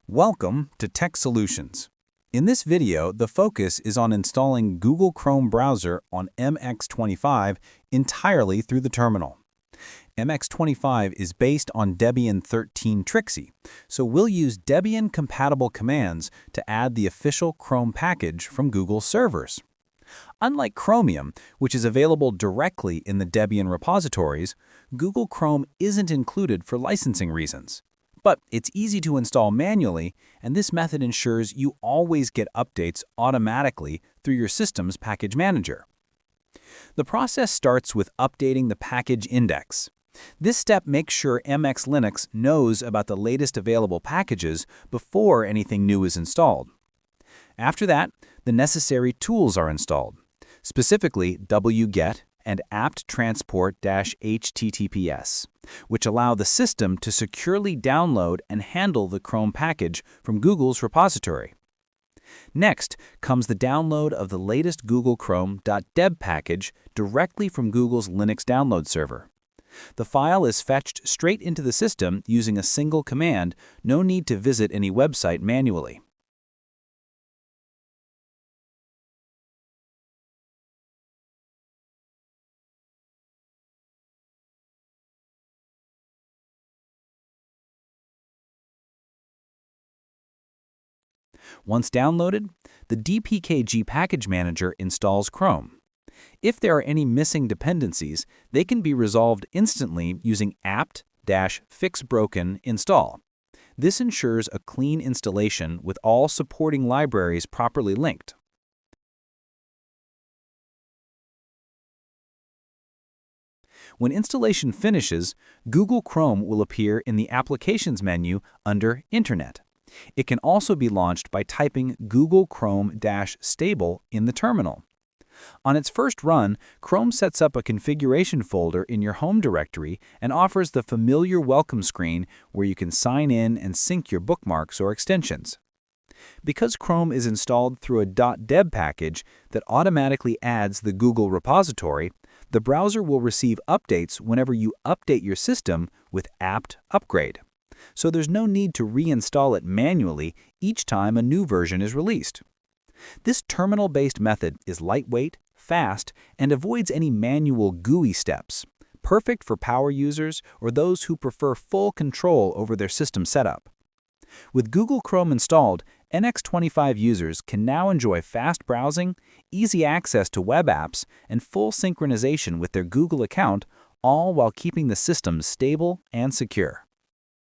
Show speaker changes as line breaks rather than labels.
Welcome to Tech Solutions. In this video, the focus is on installing Google Chrome browser on MX25 entirely through the terminal. MX25 is based on Debian 13 Trixie, so we'll use Debian-compatible commands to add the official Chrome package from Google's servers. Unlike Chromium, which is available directly in the Debian repositories, Google Chrome isn't included for licensing reasons. But it's easy to install manually, and this method ensures you always get updates automatically through your system's package manager. The process starts with updating the package index. This step makes sure MX Linux knows about the latest available packages before anything new is installed. After that, the necessary tools are installed, specifically wget and apt-transport-https, which allow the system to securely download and handle the Chrome package from Google's repository. Next comes the download of the latest Google Chrome.deb package directly from Google's Linux download server. The file is fetched straight into the system using a single command, no need to visit any website manually. Once downloaded, the dpkg package manager installs Chrome. If there are any missing dependencies, they can be resolved instantly using apt-fixbroken install. This ensures a clean installation with all supporting libraries properly linked. When installation finishes, Google Chrome will appear in the Applications menu under Internet. It can also be launched by typing Google Chrome-stable in the terminal. On its first run, Chrome sets up a configuration folder in your home directory and offers the familiar welcome screen where you can sign in and sync your bookmarks or extensions. Because Chrome is installed through a .deb package that automatically adds the Google repository, the browser will receive updates whenever you update your system with apt upgrade. So there's no need to reinstall it manually each time a new version is released. This terminal-based method is lightweight, fast, and avoids any manual GUI steps, perfect for power users or those who prefer full control over their system setup. With Google Chrome installed, MX25 users can now enjoy fast browsing, easy access to web apps, and full synchronization with their Google account, all while keeping the system stable and secure.